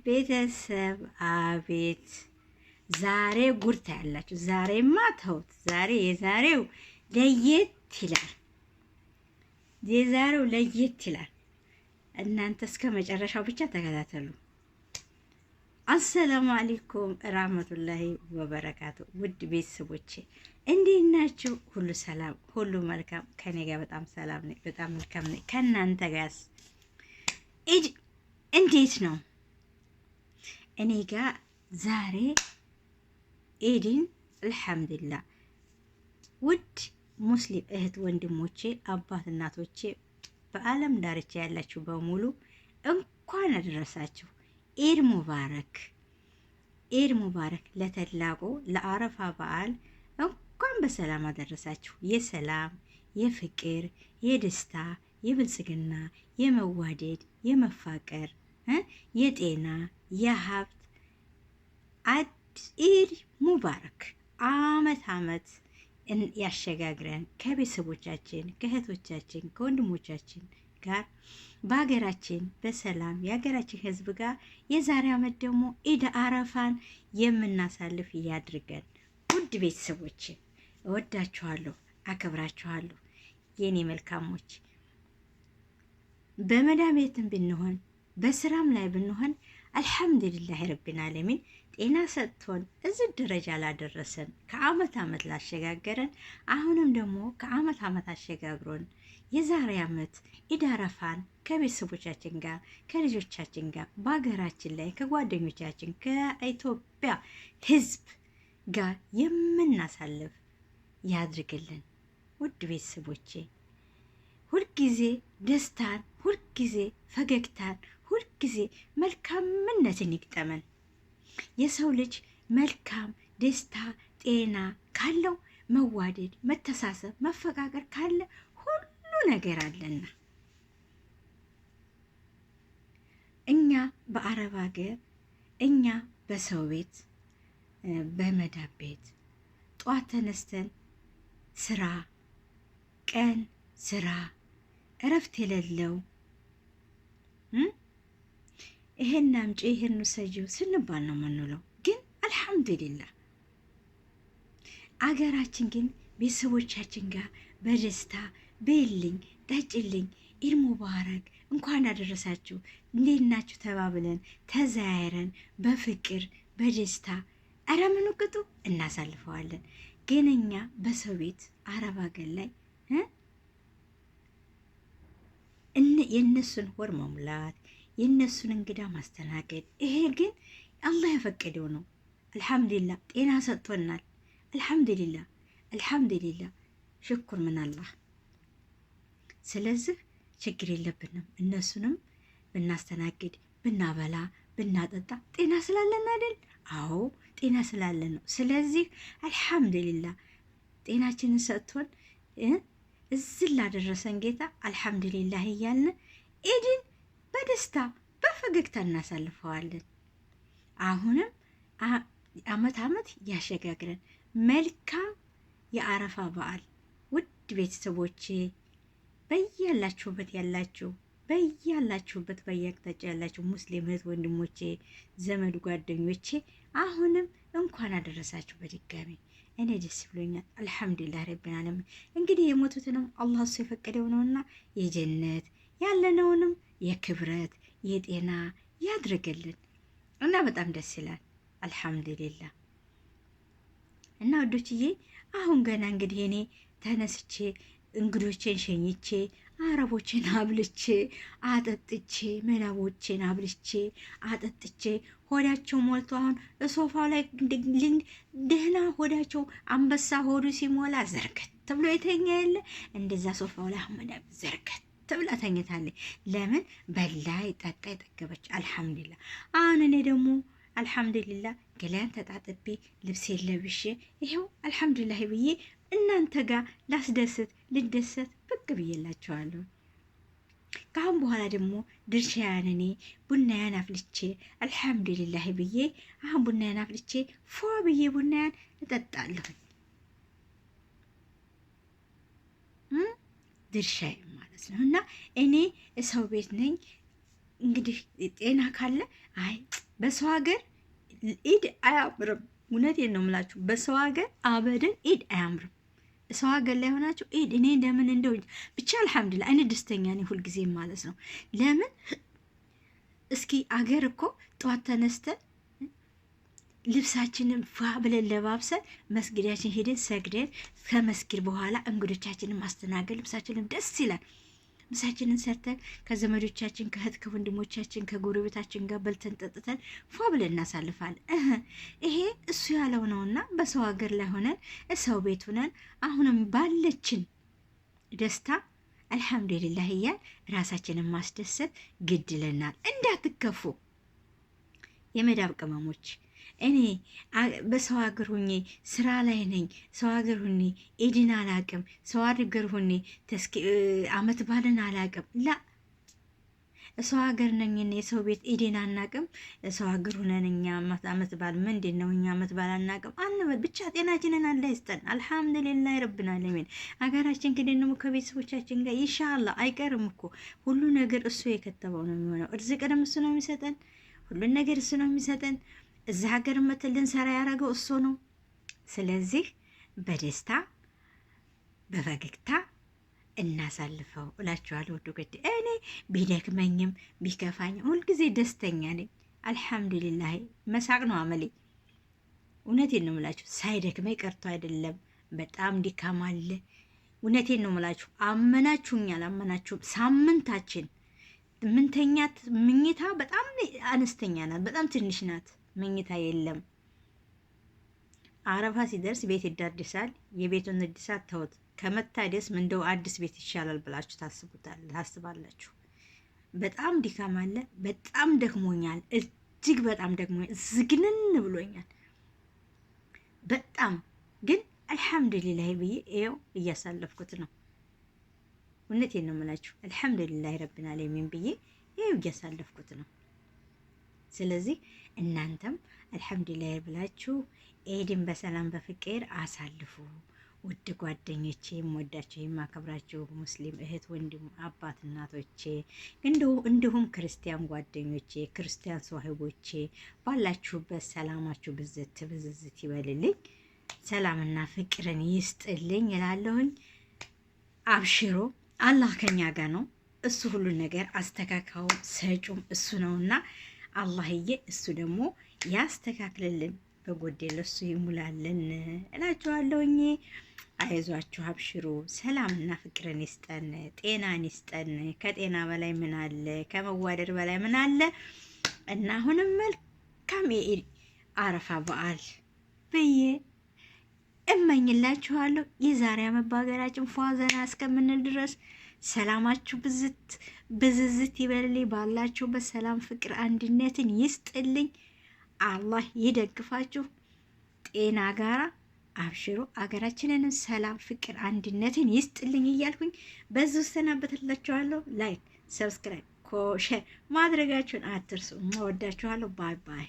ቤተሰብ አቤት ዛሬ ጉድ ታያላችሁ። ዛሬማ ተውት። የዛሬው ለየት ይላል። እናንተ እስከ መጨረሻው ብቻ ተከታተሉ። አሰላሙ አለይኩም ራህመቱላሂ ወበረካቱ። ውድ ቤተሰቦቼ እንዴት ናችሁ? ሁሉ ሰላም፣ ሁሉ መልካም። ከኔ ጋር በጣም ሰላም ነኝ፣ በጣም መልካም ነኝ። ከእናንተ ጋርስ ኢድ እንዴት ነው? እኔ ጋር ዛሬ ኢድን አልሐምዱሊላህ። ውድ ሙስሊም እህት ወንድሞቼ፣ አባት እናቶቼ፣ በዓለም ዳርቻ ያላችሁ በሙሉ እንኳን አደረሳችሁ። ኢድ ሙባረክ፣ ኢድ ሙባረክ። ለተላቁ ለአረፋ በዓል እንኳን በሰላም አደረሳችሁ። የሰላም፣ የፍቅር፣ የደስታ፣ የብልጽግና፣ የመዋደድ፣ የመፋቀር፣ የጤና፣ የሀብት ኢድ ሙባረክ። አመት አመት ያሸጋግረን ከቤተሰቦቻችን፣ ከእህቶቻችን፣ ከወንድሞቻችን ጋር በሀገራችን በሰላም የሀገራችን ሕዝብ ጋር የዛሬ አመት ደግሞ ኢድ አረፋን የምናሳልፍ ያድርገን። ውድ ቤተሰቦች እወዳችኋለሁ፣ አከብራችኋለሁ። የኔ መልካሞች በመዳም ቤትም ብንሆን በስራም ላይ ብንሆን አልሐምዱሊላህ ረቢል ዓለሚን ጤና ሰጥቶን እዚህ ደረጃ ላደረሰን ከአመት አመት ላሸጋገረን አሁንም ደግሞ ከአመት አመት አሸጋግሮን የዛሬ አመት ኢድ አረፋን ከቤተሰቦቻችን ጋር ከልጆቻችን ጋር በሀገራችን ላይ ከጓደኞቻችን ከኢትዮጵያ ህዝብ ጋር የምናሳልፍ ያድርግልን። ውድ ቤተሰቦቼ ሁልጊዜ ደስታን፣ ሁልጊዜ ፈገግታን፣ ሁልጊዜ መልካምነትን ይግጠመን። የሰው ልጅ መልካም ደስታ፣ ጤና ካለው መዋደድ፣ መተሳሰብ፣ መፈቃቀር ካለ ሁሉ ነገር አለና እኛ በአረብ ሀገር እኛ በሰው ቤት በመዳብ ቤት ጧት ተነስተን ስራ፣ ቀን ስራ፣ እረፍት የሌለው ይሄን አምጪ ይሄን ውሰጂው ስንባል ነው የምንውለው። ግን አልሐምዱሊላህ አገራችን ግን ቤተሰቦቻችን ጋር በደስታ በይልኝ ጠጭልኝ፣ ኢድ ሙባረክ፣ እንኳን አደረሳችሁ፣ እንዴት ናችሁ ተባብለን ተዘያይረን በፍቅር በደስታ ኧረ ምኑ ቅጡ እናሳልፈዋለን። ግን እኛ በሰው ቤት አረብ አገር ላይ የእነሱን ሆድ መሙላት የእነሱን እንግዳ ማስተናገድ፣ ይሄ ግን አላህ የፈቀደው ነው። አልሐምዱሊላህ ጤና ሰጥቶናል። አልሐምዱሊላህ ሽኩር ምን አላህ። ስለዚህ ችግር የለብንም። እነሱንም ብናስተናግድ ብናበላ ብናጠጣ ጤና ስላለን አይደል? አዎ ጤና ስላለን ነው። ስለዚህ አልሐምዱሊላህ ጤናችንን ሰጥቶን እዚህ ላደረሰን ጌታ አልሐምዱሊላህ እያልን ኢድን በደስታ በፈገግታ እናሳልፈዋለን። አሁንም አመት አመት ያሸጋግረን። መልካም የአረፋ በዓል። ውድ ቤተሰቦቼ በያላችሁበት በያቅጣጫ ያላችሁ ሙስሊም እህት ወንድሞቼ፣ ዘመድ ጓደኞቼ አሁንም እንኳን አደረሳችሁ በድጋሚ። እኔ ደስ ብሎኛል። አልሐምዱሊላህ ረቢል ዓለሚን። እንግዲህ የሞቱትንም አላህ እሱ የፈቀደው ነውና የጀነት ያለነውንም የክብረት የጤና ያድርግልን እና በጣም ደስ ይላል። አልሐምዱሊላህ እና ወዶችዬ አሁን ገና እንግዲህ እኔ ተነስቼ እንግዶቼን ሸኝቼ አረቦችን አብልቼ አጠጥቼ መናቦችን አብልቼ አጠጥቼ ሆዳቸው ሞልቶ አሁን ሶፋው ላይ ደህና ሆዳቸው አንበሳ ሆዱ ሲሞላ ዘርገት ተብሎ የተኛ የለ እንደዛ ሶፋው ላይ አህመዳ ዘርገት ተብላ ተኝታለች። ለምን በላይ ጠጣ የጠገበች። አልሐምዱሊላህ አሁን እኔ ደግሞ አልሐምዱሊላህ ገላን ተጣጥቤ ልብሴን ለብሼ ይሄው አልሐምዱሊላህ ብዬ እናንተ ጋር ላስደስት ልደሰት ብቅ ብዬላችኋለሁ። ከአሁን በኋላ ደግሞ ድርሻያን እኔ ቡናያን አፍልቼ አልሐምዱሊላህ ብዬ አሁን ቡናያን አፍልቼ ፎ ብዬ ቡናያን እጠጣለሁ። ድርሻዬ ማለት ነው። እና እኔ ሰው ቤት ነኝ እንግዲህ ጤና ካለ አይ በሰው ሀገር ኢድ አያምርም። እውነቴን ነው የምላችሁ፣ በሰው ሀገር አበደን ኢድ አያምርም። ሰው ሀገር ላይ ሆናችሁ ኢድ እኔ እንደምን እንደው ብቻ አልሐምዱሊላህ እኔ ደስተኛ ነኝ ሁልጊዜም ማለት ነው። ለምን እስኪ አገር እኮ ጠዋት ተነስተን ልብሳችንን ፏ ብለን ለባብሰን መስጊዳችን ሄደን ሰግደን ከመስጊድ በኋላ እንግዶቻችንን ማስተናገድ ልብሳችንን ደስ ይላል። ምሳችንን ሰርተን ከዘመዶቻችን ከእህት ከወንድሞቻችን ከጎረቤታችን ጋር በልተን ጠጥተን ፏ ብለን እናሳልፋለን። ይሄ እሱ ያለው ነውና በሰው ሀገር ላይ ሆነን ሰው ቤት ሆነን አሁንም ባለችን ደስታ አልሐምዱሊላህ እያል ራሳችንን ማስደሰት ግድ ይለናል። እንዳትከፉ የመዳብ ቅመሞች። እኔ በሰው ሀገር ሁኜ ስራ ላይ ነኝ። ሰው ሀገር ሁኜ ኢድን አላቅም። ሰው ሀገር ሁኜ አመት ባልን አላቅም። ላ ሰው ሀገር ነኝ እኔ የሰው ቤት ኢድን አናቅም። ሰው ሀገር ሁነን እኛ አመት ባል ምንድን ነው? እኛ አመት ባል አናቅም አንበል። ብቻ ጤናችንን አላህ ይስጠን። አልሐምዱሊላህ ረብል ዓለሚን። ሀገራችን ግን ደግሞ ከቤተሰቦቻችን ጋር ኢንሻአላህ አይቀርም እኮ ሁሉ ነገር እሱ የከተበው ነው የሚሆነው። እርዝቅንም እሱ ነው የሚሰጠን። ሁሉን ነገር እሱ ነው የሚሰጠን። እዚህ ሀገር መተልን ሰራ ያደረገው እሱ ነው። ስለዚህ በደስታ በፈገግታ እናሳልፈው እላችኋለሁ። ወዶ ገድ እኔ ቢደክመኝም ቢከፋኝም ሁልጊዜ ደስተኛ ነኝ። አልሐምዱሊላህ መሳቅ ነው አመሌ። እውነቴን ነው የምላችሁ፣ ሳይደክመኝ ቀርቶ አይደለም። በጣም ድካም አለ። እውነቴን ነው የምላችሁ። አመናችሁኝ አላመናችሁም ሳምንታችን ምንተኛት ምኝታ በጣም አነስተኛ ናት፣ በጣም ትንሽ ናት። መኝታ የለም። አረፋ ሲደርስ ቤት ይዳድሳል። የቤቱን እድሳት ተውት። ከመታደስ እንደው አዲስ ቤት ይሻላል ብላችሁ ታስባላችሁ። በጣም ድካም አለ። በጣም ደክሞኛል። እጅግ በጣም ደክሞኛል። ዝግንን ብሎኛል። በጣም ግን አልሐምዱሊላህ ብዬ ይኸው እያሳለፍኩት ነው። እውነቴን ነው የምላችሁ። አልሐምዱሊላህ ረብል ዓለሚን ብዬ ይኸው እያሳለፍኩት ነው። ስለዚህ እናንተም አልሐምዱሊላህ ብላችሁ ኢድን በሰላም በፍቅር አሳልፉ። ውድ ጓደኞቼ፣ የምወዳችሁ የማከብራችሁ ሙስሊም እህት ወንድም አባት እናቶቼ፣ እንዲሁም ክርስቲያን ጓደኞቼ፣ ክርስቲያን ሷሂቦቼ ባላችሁበት ሰላማችሁ ብዝት ብዝዝት ይበልልኝ። ሰላምና ፍቅርን ይስጥልኝ እላለሁኝ። አብሽሮ አላህ ከኛ ጋር ነው። እሱ ሁሉን ነገር አስተካካው ሰጩም እሱ ነውና አላህዬ እሱ ደግሞ ያስተካክልልን፣ በጎደለ እሱ ይሙላልን እላችኋለሁኝ። አይዟችሁ፣ አብሽሩ። ሰላምና ፍቅርን ይስጠን፣ ጤናን ይስጠን። ከጤና በላይ ምን አለ? ከመዋደድ በላይ ምን አለ? እና አሁንም መልካም የኢድ አረፋ በዓል ብዬ እመኝላችኋለሁ። የዛሬ ዓመት በሀገራችን ፏዘና እስከምንል ድረስ ሰላማችሁ ብዝዝት ይበልልኝ። ባላችሁ በሰላም ፍቅር አንድነትን ይስጥልኝ። አላህ ይደግፋችሁ። ጤና ጋራ አብሽሮ አገራችንን ሰላም ፍቅር አንድነትን ይስጥልኝ እያልኩኝ በዚህ ሰናበትላችኋለሁ። ላይክ፣ ሰብስክራይብ፣ ሼር ማድረጋችሁን አትርሱ። ወዳችኋለሁ። ባይ ባይ።